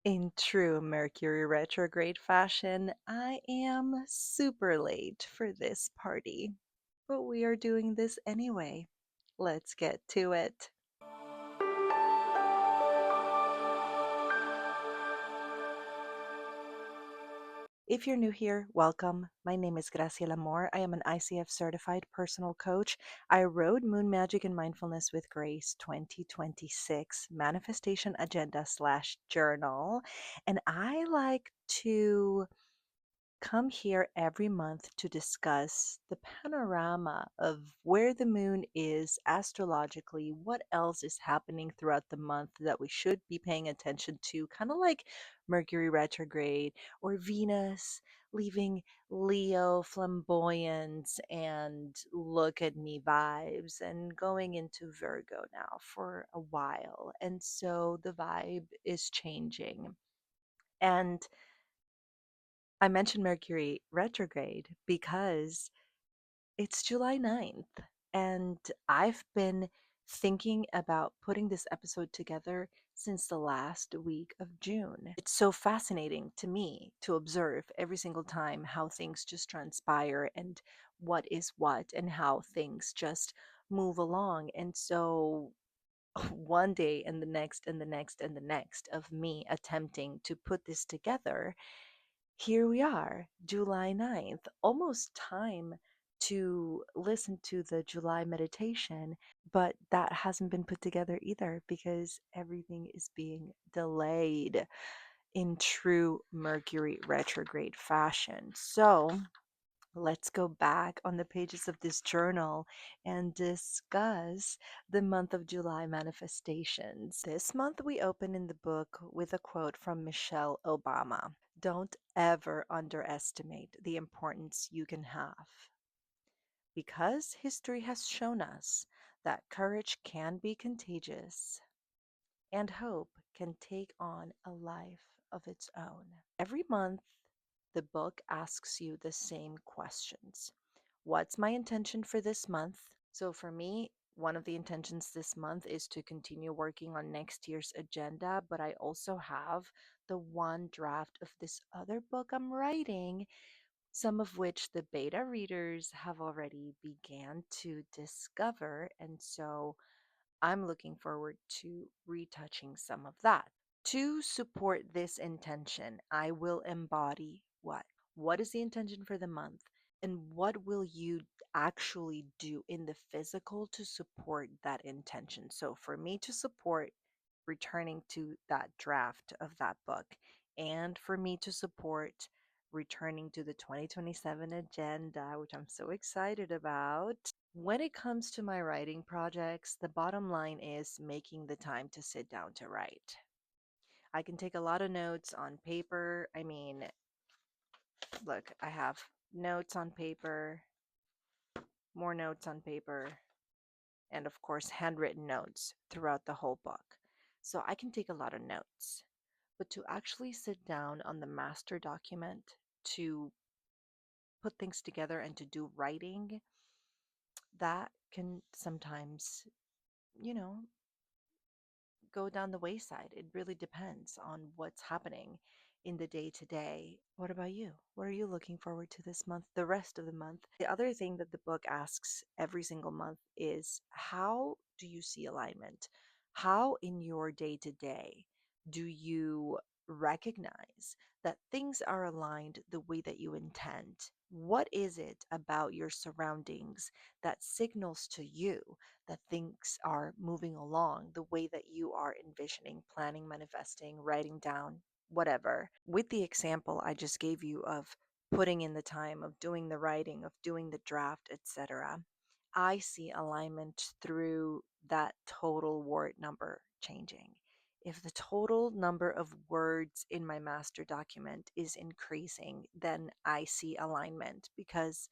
In true Mercury retrograde fashion, I am super late for this party, but we are doing this anyway. Let's get to it. If you're new here, welcome. My name is Graciela Moore. I am an ICF certified personal coach. I wrote Moon Magic and Mindfulness with Grace 2026 manifestation agenda slash journal, and I like to come here every month to discuss the panorama of where the moon is astrologically, what else is happening throughout the month that we should be paying attention to, kind of like Mercury retrograde or Venus leaving Leo flamboyance and look at me vibes and going into Virgo now for a while. And so the vibe is changing. And I mentioned Mercury retrograde because it's July 9th, and I've been thinking about putting this episode together since the last week of June. It's so fascinating to me to observe every single time how things just transpire and what is what and how things just move along. And so one day and the next and the next and the next of me attempting to put this together, here we are, July 9th, almost time to listen to the July meditation, but that hasn't been put together either because everything is being delayed in true Mercury retrograde fashion. So, let's go back on the pages of this journal and discuss the month of July manifestations. This month, we open in the book with a quote from Michelle Obama. Don't ever underestimate the importance you can have, because history has shown us that courage can be contagious and hope can take on a life of its own. Every month, the book asks you the same questions. What's my intention for this month? So, for me, one of the intentions this month is to continue working on next year's agenda, but I also have the one draft of this other book I'm writing, some of which the beta readers have already began to discover. And so I'm looking forward to retouching some of that. To support this intention, I will embody what? What is the intention for the month? And what will you actually do in the physical to support that intention? So, for me to support returning to that draft of that book, and for me to support returning to the 2027 agenda, which I'm so excited about. When it comes to my writing projects, the bottom line is making the time to sit down to write. I can take a lot of notes on paper. I mean, look, I have notes on paper, more notes on paper, and of course, handwritten notes throughout the whole book. So I can take a lot of notes. But to actually sit down on the master document to put things together and to do writing, that can sometimes, you know, go down the wayside. It really depends on what's happening in the day to day. What about you? What are you looking forward to this month, the rest of the month? The other thing that the book asks every single month is, how do you see alignment? How in your day to day do you recognize that things are aligned the way that you intend? What is it about your surroundings that signals to you that things are moving along the way that you are envisioning, planning, manifesting, writing down, whatever? With the example I just gave you of putting in the time, of doing the writing, of doing the draft, etc., I see alignment through that total word number changing. If the total number of words in my master document is increasing, then I see alignment because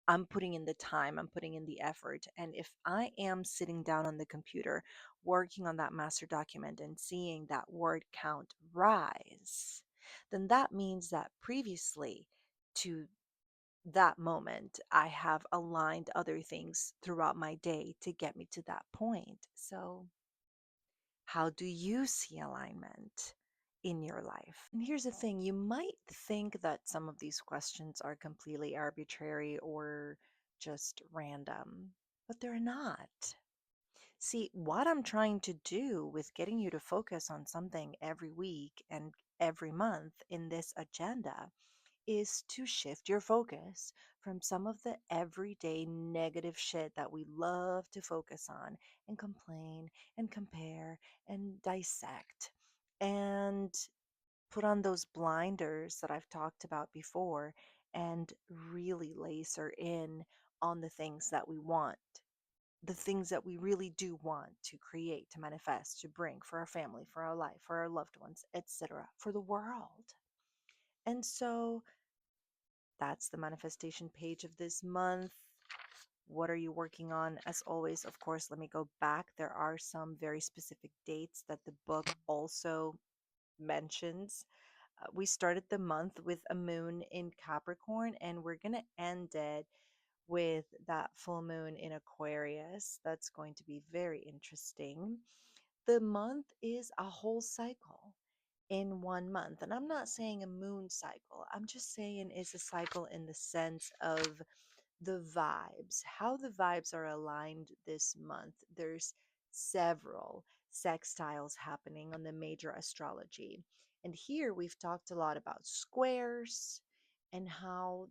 I'm putting in the time, I'm putting in the effort. And if I am sitting down on the computer working on that master document and seeing that word count rise, then that means that previously to that moment, I have aligned other things throughout my day to get me to that point. So, how do you see alignment in your life? And here's the thing, you might think that some of these questions are completely arbitrary or just random, but they're not. See, what I'm trying to do with getting you to focus on something every week and every month in this agenda is to shift your focus from some of the everyday negative shit that we love to focus on and complain and compare and dissect and put on those blinders that I've talked about before and really laser in on the things that we want, the things that we really do want to create, to manifest, to bring for our family, for our life, for our loved ones, etc., for the world. And so that's the manifestation page of this month. What are you working on? As always, of course, let me go back. There are some very specific dates that the book also mentions. We started the month with a moon in Capricorn, and we're going to end it with that full moon in Aquarius. That's going to be very interesting. The month is a whole cycle in 1 month. And I'm not saying a moon cycle, I'm just saying it's a cycle in the sense of the vibes, how the vibes are aligned this month. There's several sextiles happening on the major astrology. And here we've talked a lot about squares and how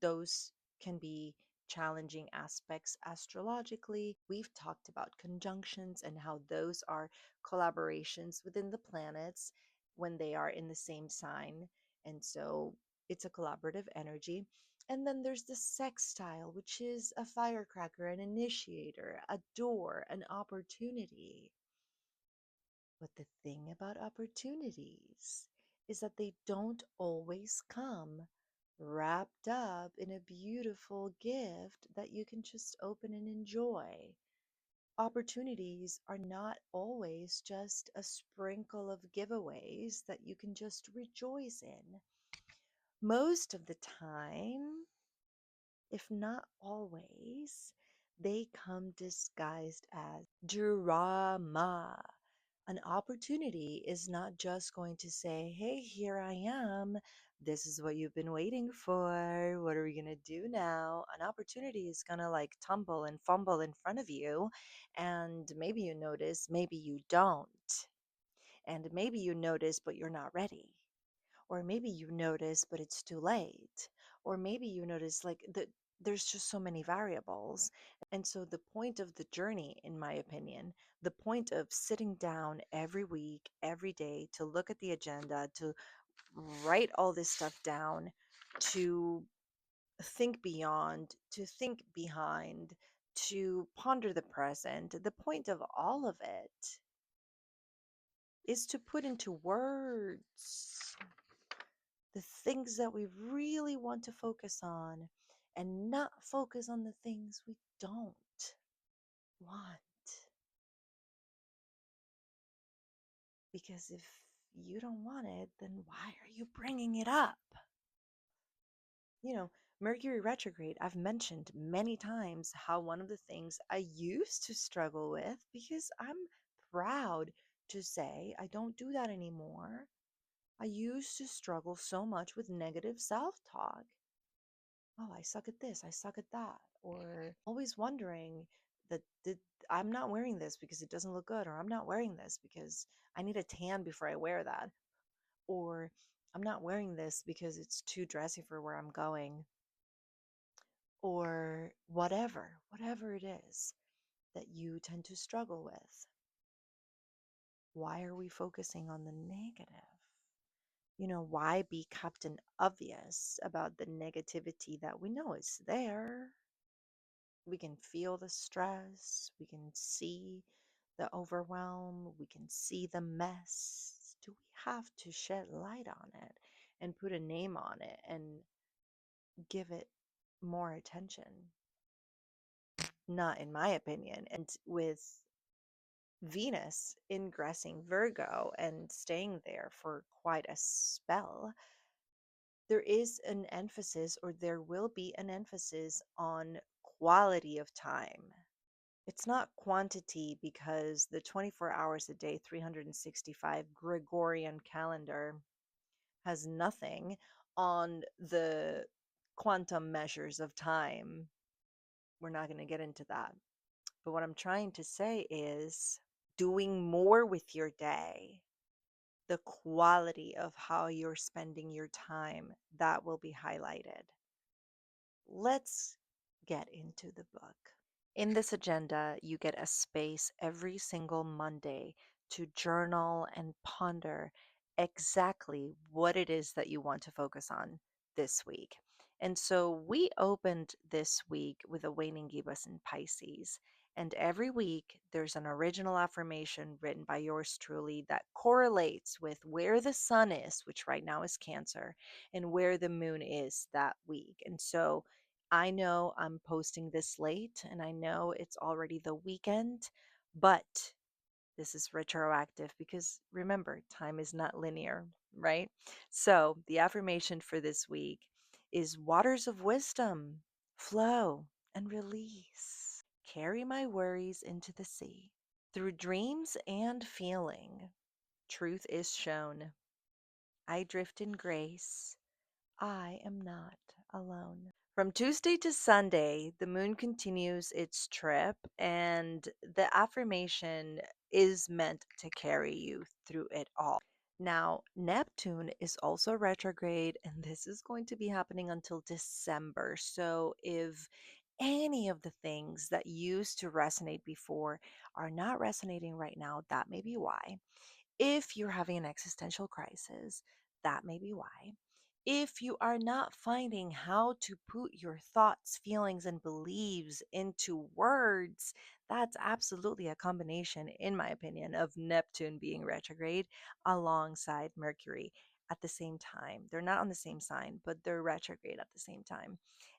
those can be challenging aspects astrologically. We've talked about conjunctions and how those are collaborations within the planets when they are in the same sign. And so it's a collaborative energy. And then there's the sextile, which is a firecracker, an initiator, a door, an opportunity. But the thing about opportunities is that they don't always come wrapped up in a beautiful gift that you can just open and enjoy. Opportunities are not always just a sprinkle of giveaways that you can just rejoice in. Most of the time, if not always, they come disguised as drama. An opportunity is not just going to say, hey, here I am. This is what you've been waiting for. What are we going to do now? An opportunity is going to like tumble and fumble in front of you. And maybe you notice, maybe you don't. And maybe you notice, but you're not ready. Or maybe you notice, but it's too late. Or maybe you notice like that there's just so many variables. And so the point of the journey, in my opinion, the point of sitting down every week, every day to look at the agenda, to write all this stuff down, to think beyond, to think behind, to ponder the present, the point of all of it is to put into words the things that we really want to focus on and not focus on the things we don't want. Because if you don't want it, then why are you bringing it up? You know, Mercury retrograde, I've mentioned many times how one of the things I used to struggle with, because I'm proud to say I don't do that anymore. I used to struggle so much with negative self talk. Oh, I suck at this, I suck at that, or always wondering that I'm not wearing this because it doesn't look good, or I'm not wearing this because I need a tan before I wear that, or I'm not wearing this because it's too dressy for where I'm going, or whatever it is that you tend to struggle with. Why are we focusing on the negative? Why be Captain Obvious about the negativity that we know is there? We can feel the stress, we can see the overwhelm, we can see the mess. Do we have to shed light on it and put a name on it and give it more attention? Not in my opinion. And with Venus ingressing Virgo and staying there for quite a spell, there is an emphasis, or there will be an emphasis on quality of time. It's not quantity because the 24 hours a day, 365 Gregorian calendar has nothing on the quantum measures of time. We're not going to get into that. But what I'm trying to say is doing more with your day, the quality of how you're spending your time, that will be highlighted. Let's get into the book. In this agenda, you get a space every single Monday to journal and ponder exactly what it is that you want to focus on this week. And so we opened this week with a waning gibbous in Pisces. And every week, there's an original affirmation written by yours truly that correlates with where the sun is, which right now is Cancer, and where the moon is that week. And so I know I'm posting this late and I know it's already the weekend, but this is retroactive because remember, time is not linear, right? So the affirmation for this week is waters of wisdom, flow and release. Carry my worries into the sea. Through dreams and feeling, truth is shown. I drift in grace. I am not alone. From Tuesday to Sunday, the moon continues its trip, and the affirmation is meant to carry you through it all. Now, Neptune is also retrograde, and this is going to be happening until December. So, if any of the things that used to resonate before are not resonating right now, that may be why. If you're having an existential crisis, that may be why. If you are not finding how to put your thoughts, feelings, and beliefs into words, that's absolutely a combination, in my opinion, of Neptune being retrograde alongside Mercury at the same time. They're not on the same sign, but they're retrograde at the same time.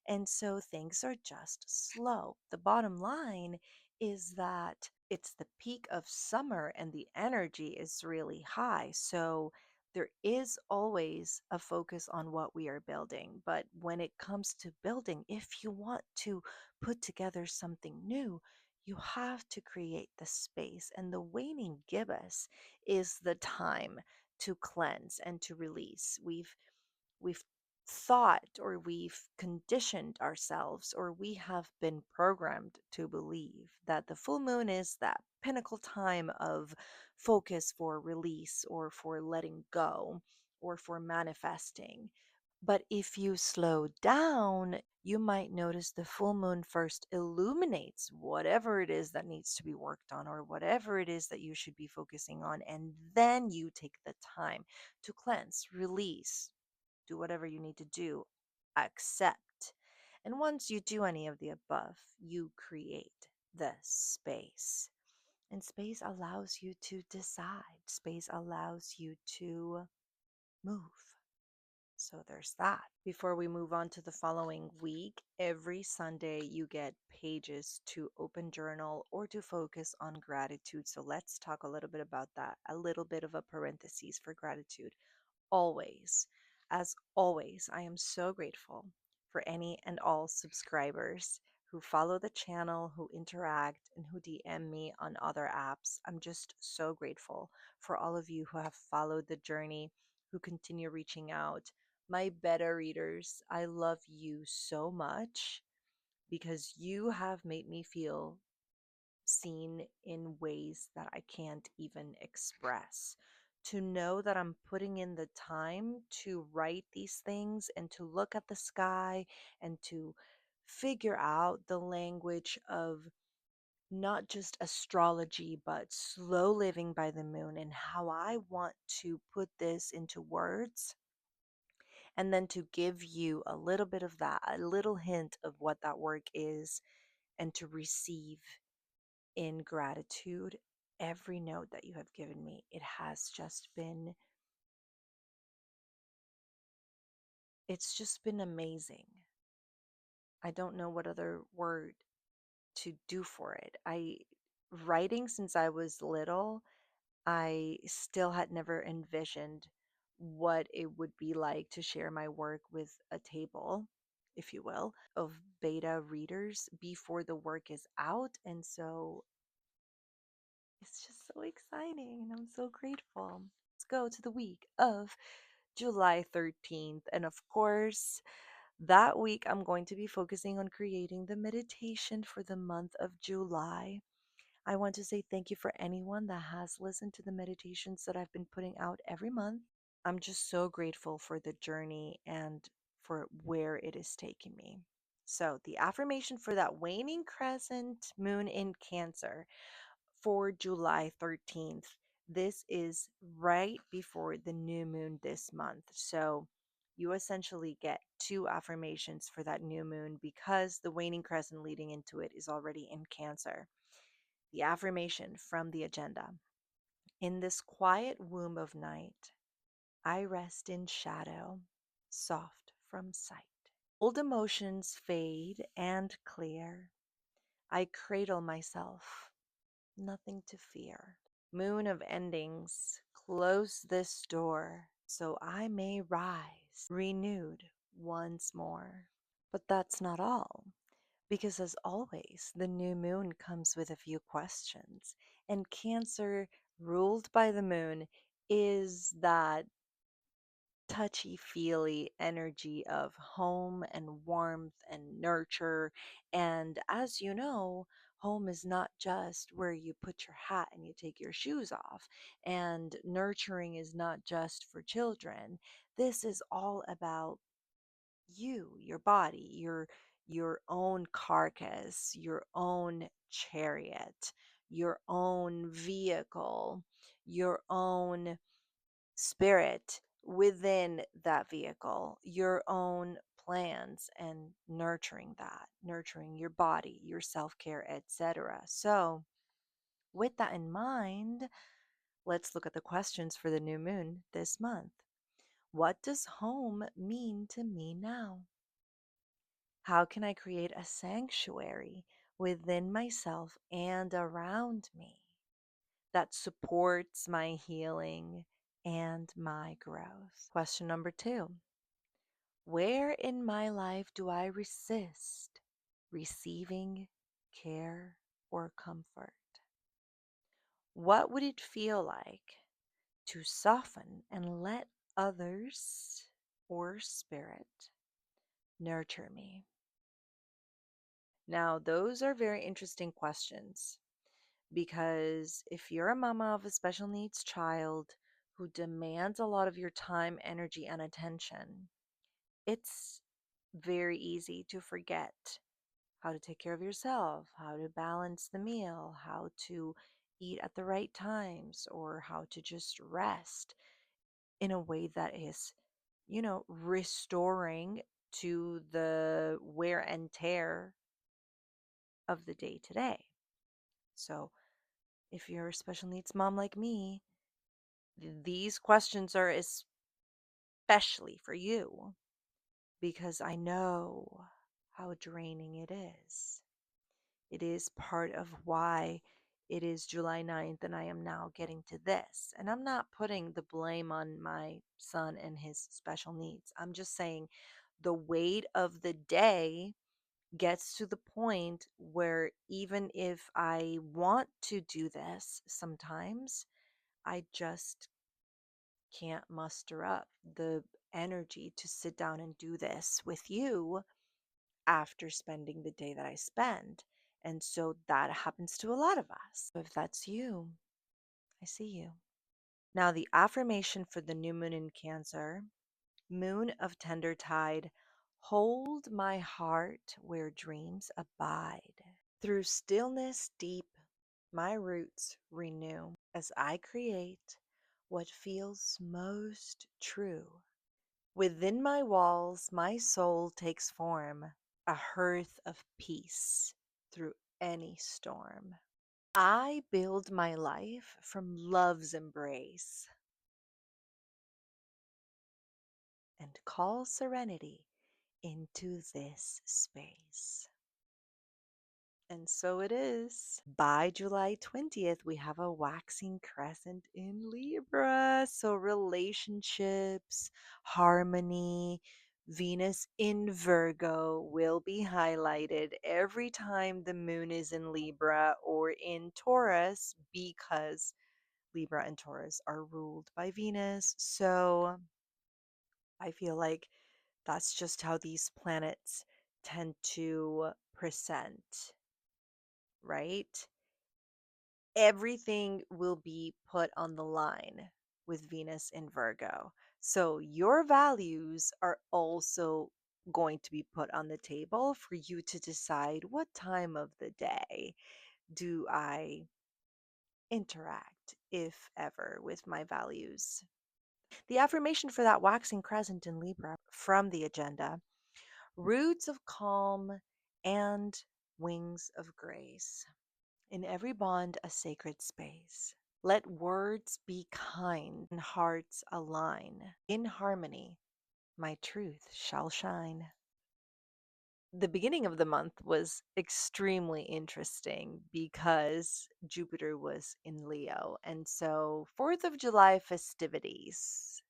And so things are just slow. The bottom line is that it's the peak of summer and the energy is really high. So there is always a focus on what we are building. But when it comes to building, if you want to put together something new, you have to create the space. And the waning gibbous is the time to cleanse and to release. We've thought or we've conditioned ourselves or we have been programmed to believe that the full moon is that pinnacle time of focus for release or for letting go or for manifesting. But if you slow down, you might notice the full moon first illuminates whatever it is that needs to be worked on or whatever it is that you should be focusing on. And then you take the time to cleanse, release, do whatever you need to do, accept. And once you do any of the above, you create the space. And space allows you to decide, space allows you to move. So there's that. Before we move on to the following week, every Sunday you get pages to open journal or to focus on gratitude. So let's talk a little bit about that. A little bit of a parenthesis for gratitude. Always, as always, I am so grateful for any and all subscribers who follow the channel, who interact, and who DM me on other apps. I'm just so grateful for all of you who have followed the journey, who continue reaching out. My beta readers, I love you so much because you have made me feel seen in ways that I can't even express. To know that I'm putting in the time to write these things and to look at the sky and to figure out the language of not just astrology, but slow living by the moon and how I want to put this into words. And then to give you a little bit of that, a little hint of what that work is, and to receive in gratitude every note that you have given me. It has just been, it's just been amazing. I don't know what other word to do for it. Writing since I was little, I still had never envisioned what it would be like to share my work with a table. if you will, of beta readers before the work is out. And so it's just so exciting and I'm so grateful. Let's go to the week of July 13th. And of course, that week I'm going to be focusing on creating the meditation for the month of July. I want to say thank you for anyone that has listened to the meditations that I've been putting out every month. I'm just so grateful for the journey and for where it is taking me. So, the affirmation for that waning crescent moon in Cancer for July 13th. This is right before the new moon this month. So, you essentially get two affirmations for that new moon because the waning crescent leading into it is already in Cancer. The affirmation from the agenda: in this quiet womb of night, I rest in shadow, soft from sight. Old emotions fade and clear. I cradle myself, nothing to fear. Moon of endings, close this door so I may rise, renewed once more. But that's not all, because as always, the new moon comes with a few questions. And Cancer, ruled by the moon, is that touchy feely energy of home and warmth and nurture. And as you know, home is not just where you put your hat and you take your shoes off, and nurturing is not just for children. This is all about you, your body, your own carcass, your own chariot, your own vehicle, your own spirit within that vehicle, your own plans, and nurturing that, nurturing your body, your self-care, etc. So, with that in mind, let's look at the questions for the new moon this month. What does home mean to me now? How can I create a sanctuary within myself and around me that supports my healing and my growth? Question number two: where in my life do I resist receiving care or comfort? What would it feel like to soften and let others or spirit nurture me? Now, those are very interesting questions because if you're a mama of a special needs child who demands a lot of your time, energy, and attention, it's very easy to forget how to take care of yourself, how to balance the meal, how to eat at the right times, or how to just rest in a way that is, restoring to the wear and tear of the day to day. So, if you're a special needs mom like me, these questions are especially for you because I know how draining it is. It is part of why it is July 9th and I am now getting to this. And I'm not putting the blame on my son and his special needs. I'm just saying the weight of the day gets to the point where even if I want to do this sometimes, I just can't muster up the energy to sit down and do this with you after spending the day that I spend. And so that happens to a lot of us. So if that's you, I see you. Now, the affirmation for the new moon in Cancer: moon of tender tide, hold my heart where dreams abide. Through stillness deep, my roots renew as I create what feels most true. Within my walls, my soul takes form, a hearth of peace through any storm. I build my life from love's embrace and call serenity into this space. And so it is. By July 20th, we have a waxing crescent in Libra. So relationships, harmony, Venus in Virgo will be highlighted every time the moon is in Libra or in Taurus because Libra and Taurus are ruled by Venus. So I feel like that's just how these planets tend to present, right? Everything will be put on the line with Venus in Virgo. So your values are also going to be put on the table for you to decide what time of the day do I interact, if ever, with my values. The affirmation for that waxing crescent in Libra from the agenda: roots of calm and wings of grace. In every bond, a sacred space. Let words be kind and hearts align. In harmony, my truth shall shine. The beginning of the month was extremely interesting because Jupiter was in Leo. And so, 4th of July festivities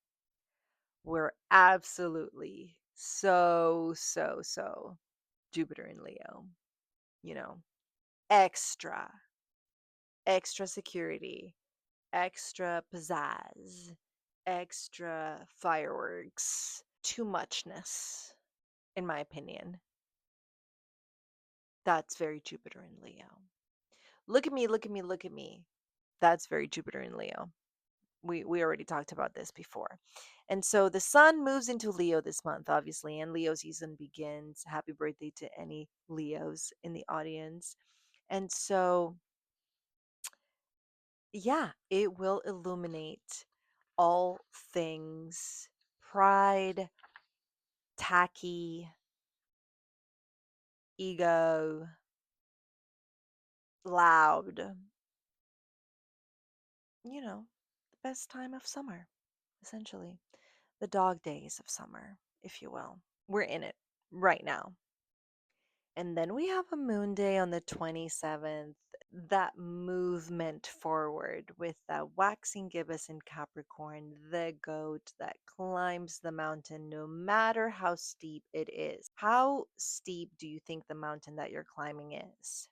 were absolutely so Jupiter in Leo. You know, extra, extra security, extra pizzazz, extra fireworks, too muchness, in my opinion. That's very Jupiter in Leo. Look at me, look at me, look at me. That's very Jupiter in Leo. We already talked about this before. And so the sun moves into Leo this month, obviously, and Leo season begins. Happy birthday to any Leos in the audience. And so, yeah, it will illuminate all things pride, tacky, ego, loud, the best time of summer, essentially. The dog days of summer, if you will. We're in it right now. And then we have a moon day on the 27th, that movement forward with that waxing gibbous in Capricorn, the goat that climbs the mountain no matter how steep it is. How steep do you think the mountain that you're climbing is?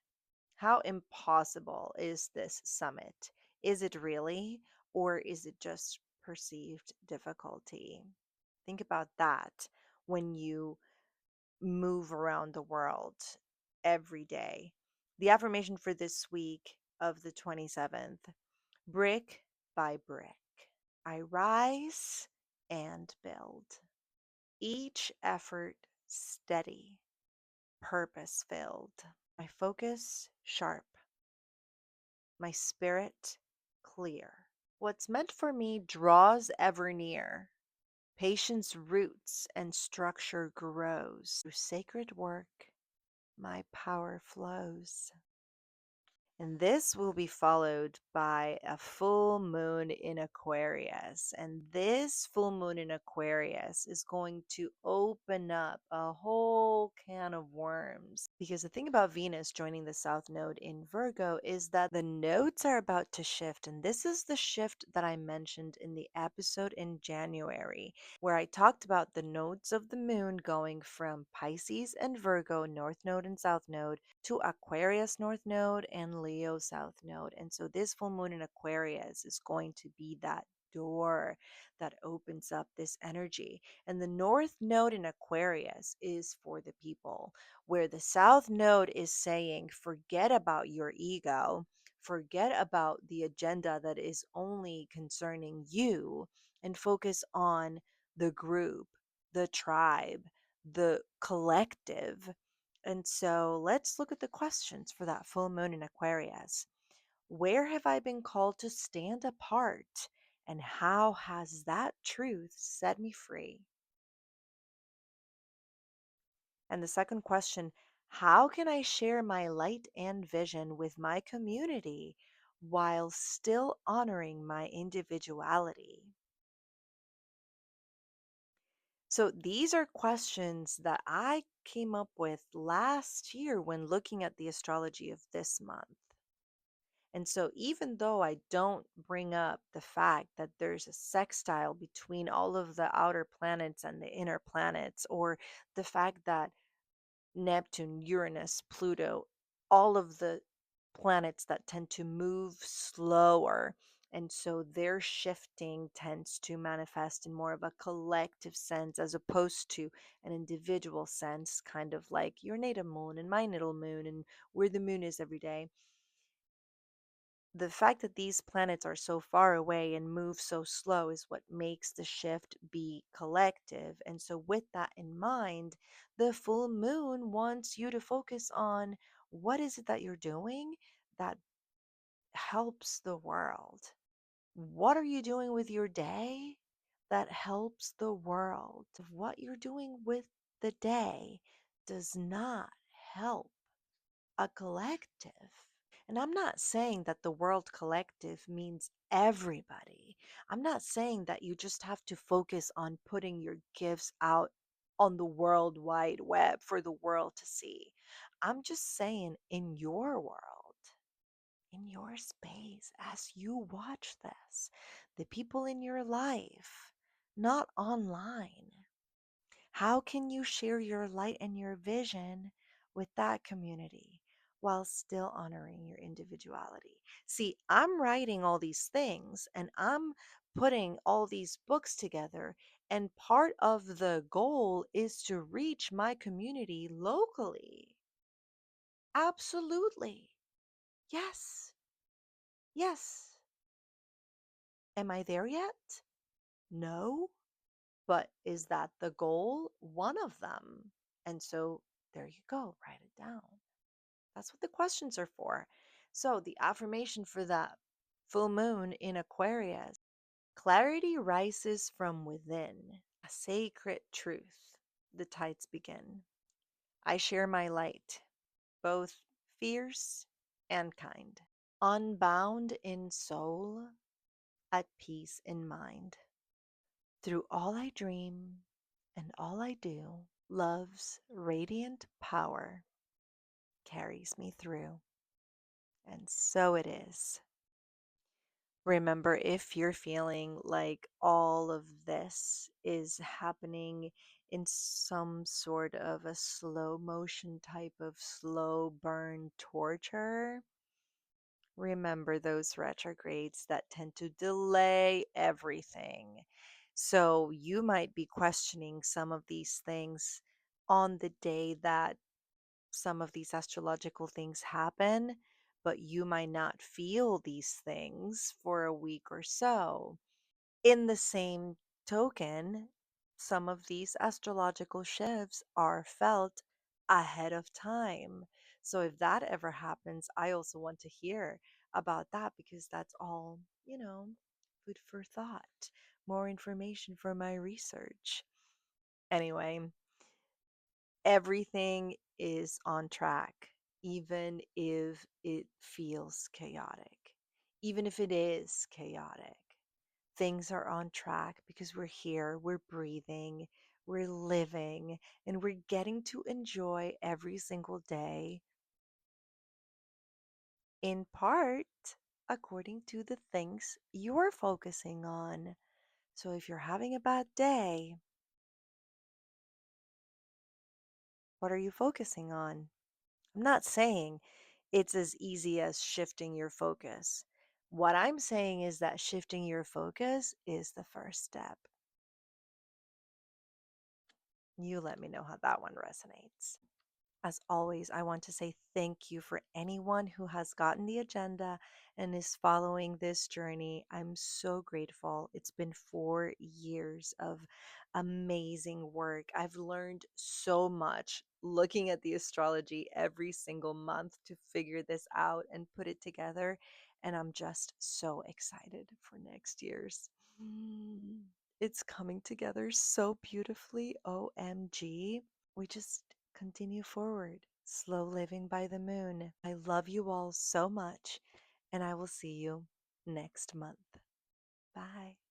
How impossible is this summit? Is it really, or is it just perceived difficulty? Think about that when you move around the world every day. The affirmation for this week of the 27th: brick by brick, I rise and build. Each effort steady, purpose filled. My focus sharp, my spirit clear. What's meant for me draws ever near. Patience roots and structure grows. Through sacred work, my power flows. And this will be followed by a full moon in Aquarius. And this full moon in Aquarius is going to open up a whole can of worms. Because the thing about Venus joining the South Node in Virgo is that the nodes are about to shift. And this is the shift that I mentioned in the episode in January, where I talked about the nodes of the moon going from Pisces and Virgo, North Node and South Node, to Aquarius North Node and Leo South Node. And so this full moon in Aquarius is going to be that door that opens up this energy. And the North Node in Aquarius is for the people, where the South Node is saying, forget about your ego, forget about the agenda that is only concerning you, and focus on the group, the tribe, the collective. And so let's look at the questions for that full moon in Aquarius. Where have I been called to stand apart? And how has that truth set me free? And the second question: how can I share my light and vision with my community while still honoring my individuality? So these are questions that I came up with last year when looking at the astrology of this month. And so, even though I don't bring up the fact that there's a sextile between all of the outer planets and the inner planets, or the fact that Neptune, Uranus, Pluto, all of the planets that tend to move slower. And so their shifting tends to manifest in more of a collective sense as opposed to an individual sense, kind of like your natal moon and my natal moon and where the moon is every day. The fact that these planets are so far away and move so slow is what makes the shift be collective. And so, with that in mind, the full moon wants you to focus on what is it that you're doing that helps the world. What are you doing with your day that helps the world? What you're doing with the day does not help a collective. And I'm not saying that the world collective means everybody. I'm not saying that you just have to focus on putting your gifts out on the world wide web for the world to see. I'm just saying in your world, in your space, as you watch this, the people in your life, not online. How can you share your light and your vision with that community while still honoring your individuality? See, I'm writing all these things and I'm putting all these books together, and part of the goal is to reach my community locally. Absolutely. Yes. Yes. Am I there yet? No. But is that the goal? One of them. And so there you go, write it down. That's what the questions are for. So the affirmation for that full moon in Aquarius: clarity rises from within, a sacred truth. The tides begin. I share my light, both fierce and kind, unbound in soul, at peace in mind. Through all I dream and all I do, love's radiant power carries me through. And so it is. Remember, if you're feeling like all of this is happening in some sort of a slow motion type of slow burn torture, remember those retrogrades that tend to delay everything. So you might be questioning some of these things on the day that some of these astrological things happen, but you might not feel these things for a week or so. In the same token, some of these astrological shifts are felt ahead of time. So if that ever happens, I also want to hear about that because that's all, food for thought, more information for my research. Anyway, everything is on track, even if it feels chaotic, even if it is chaotic. Things are on track because we're here, we're breathing, we're living, and we're getting to enjoy every single day, in part according to the things you're focusing on. So if you're having a bad day, what are you focusing on? I'm not saying it's as easy as shifting your focus. What I'm saying is that shifting your focus is the first step. You let me know how that one resonates. As always, I want to say thank you for anyone who has gotten the agenda and is following this journey. I'm so grateful. It's been 4 years of amazing work. I've learned so much looking at the astrology every single month to figure this out and put it together. And I'm just so excited for next year's. It's coming together so beautifully. OMG. We just continue forward, slow living by the moon. I love you all so much, and I will see you next month. Bye.